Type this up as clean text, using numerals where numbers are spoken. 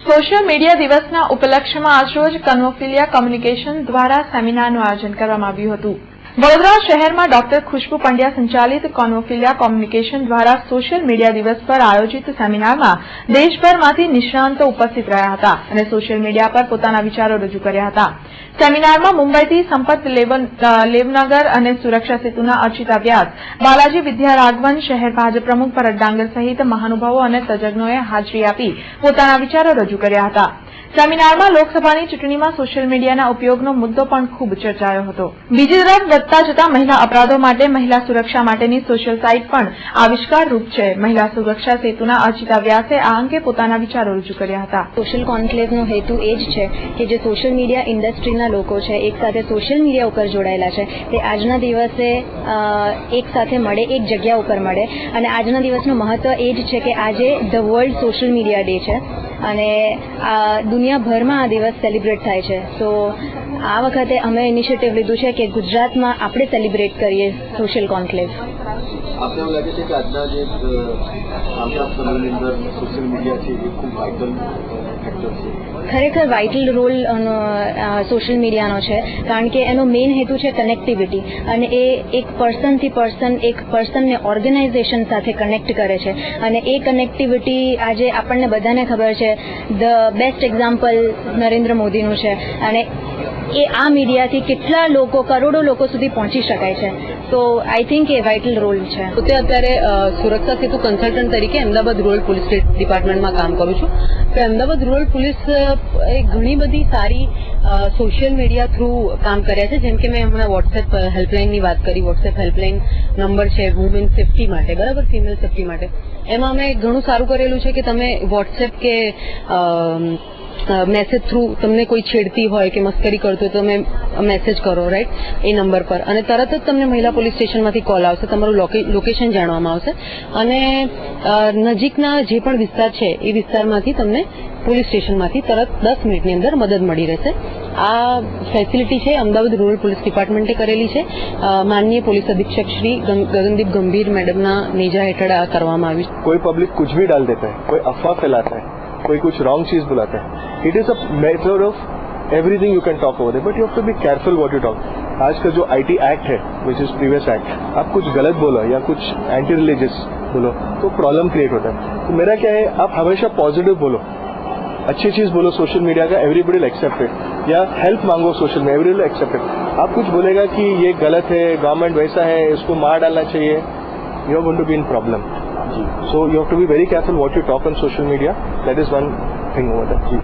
Social media દિવસના ઉપલક્ષ્યમાં આજરોજ કન્વોફિલિયા communication દ્વારા સેમિનારનું આયોજન કરવામાં આવ્યું હતું। વડોદરા શહેરમાં ડોક્ટર ખુશ્બુ પંડ્યા સંચાલિત કન્વોફિલિયા કોમ્યુનિકેશન દ્વારા સોશિયલ મીડિયા દિવસ પર આયોજિત સેમિનારમાં દેશભરમાંથી નિષ્ણાંતો ઉપસ્થિત રહ્યા હતા અને સોશિયલ મીડિયા પર પોતાના વિચારો રજૂ કર્યા હતા। સેમિનારમાં મુંબઈથી સંપત લેવનગર અને સુરક્ષા સેતુના અર્ચિતા વ્યાસ, બાલાજી વિદ્યારાઘવન, શહેર ભાજપ પ્રમુખ ભરત ડાંગર સહિત મહાનુભાવો અને તજજ્ઞોએ હાજરી આપી પોતાના વિચારો રજૂ કર્યા હતા। સેમિનારમાં લોકસભાની ચૂંટણીમાં સોશિયલ મીડિયાના ઉપયોગનો મુદ્દો પણ ખૂબ ચર્ચાયો હતો। બીજી તરફ વધતા જતા મહિલા અપરાધો માટે મહિલા સુરક્ષા માટેની સોશિયલ સાઇટ પણ આવિષ્કારરૂપ છે। મહિલા સુરક્ષા સેતુના અર્ચિતા વ્યાસે આ અંગે પોતાના વિચારો રજૂ કર્યા હતા। સોશિયલ કોન્ક્લેવનો હેતુ એ જ છે કે જે સોશિયલ મીડિયા ઇન્ડસ્ટ્રીના લોકો છે એક સાથે સોશિયલ મીડિયા ઉપર જોડાયેલા છે તે આજના દિવસે એક સાથે મળે, એક જગ્યા ઉપર મળે અને આજના દિવસનું મહત્વ એ જ છે કે આજે the world social media day છે અને દુનિયાભરમાં આ દિવસ સેલિબ્રેટ થાય છે। તો આ વખતે અમે ઇનિશિયેટિવ લીધું છે કે ગુજરાતમાં આપણે સેલિબ્રેટ કરીએ સોશિયલ કોન્ક્લેવ। આપને એવું લાગે છે કે આજના જે આવતા સમયની અંદર સોશિયલ મીડિયા છે એ ખૂબ વાઇટલ ફેક્ટર છે? ખરેખર વાઇટલ રોલ સોશિયલ મીડિયાનો છે કારણ કે એનો મેઇન હેતુ છે કનેક્ટિવિટી અને એ એક પર્સનથી પર્સન, એક પર્સનને ઓર્ગેનાઇઝેશન સાથે કનેક્ટ કરે છે અને એ કનેક્ટિવિટી આજે આપણને બધાને ખબર છે ધ બેસ્ટ એક્ઝામ્પલ નરેન્દ્ર મોદીનું છે અને એ આ મીડિયાથી કેટલા લોકો, કરોડો લોકો સુધી પહોંચી શકાય છે। તો I think a vital role છે। પોતે અત્યારે સુરક્ષા સેતુ કન્સલ્ટન્ટ તરીકે અમદાવાદ રૂરલ પોલીસ ડિપાર્ટમેન્ટમાં કામ કરું છું। તો અમદાવાદ રૂરલ પોલીસ એ ઘણી બધી સારી સોશિયલ મીડિયા થ્રુ કામ કર્યા છે, જેમ કે મેં હમણાં વોટ્સએપ હેલ્પલાઇનની વાત કરી। વોટ્સએપ હેલ્પલાઇન નંબર છે વુમેન સેફ્ટી માટે, બરાબર, ફિમેલ સેફ્ટી માટે। એમાં અમે ઘણું સારું કરેલું છે કે તમે વોટ્સએપ કે મેસેજ થ્રુ તમને કોઈ છેડતી હોય કે મસ્કરી કરતો હોય તો તમે મેસેજ કરો, રાઈટ, એ નંબર પર અને તરત જ તમને મહિલા પોલીસ સ્ટેશનમાંથી કોલ આવશે, તમારું લોકેશન જાણવામાં આવશે અને નજીકના જે પણ વિસ્તાર છે એ વિસ્તારમાંથી તમને પોલીસ સ્ટેશનમાંથી તરત 10 મિનિટની અંદર મદદ મળી રહેશે। આ ફેસિલિટી છે અમદાવાદ રૂરલ પોલીસ ડિપાર્ટમેન્ટે કરેલી છે। માનનીય પોલીસ અધિક્ષક શ્રી ગગનદીપ ગંભीर मैडमના નેજા હેઠળ આ કરવામાં આવ્યું છે। कोई पब्लिक कुछ भी डाल देता है, कोई अफवाह फैलाता है, कोई कुछ रॉन्ग चीज बुलाता है। It is a matter of everything you can talk over there, but you have to be careful what you talk. आज का जो आईटी एक्ट है विच इज प्रीवियस एक्ट, आप कुछ गलत बोलो या कुछ एंटी रिलीजियस बोलो तो प्रॉब्लम क्रिएट होता है। तो मेरा क्या है, आप हमेशा पॉजिटिव बोलो, अच्छी चीज बोलो सोशल मीडिया का, एवरीबडी विल एक्सेप्ट इट। या हेल्प मांगो सोशल में, एवरीबडी विल एक्सेप्ट इट। आप कुछ बोलेगा कि ये गलत है, गवर्नमेंट वैसा है, इसको मार डालना चाहिए, you are going to be in problem. So you have to be very careful what you talk on social media. That is one thing over there.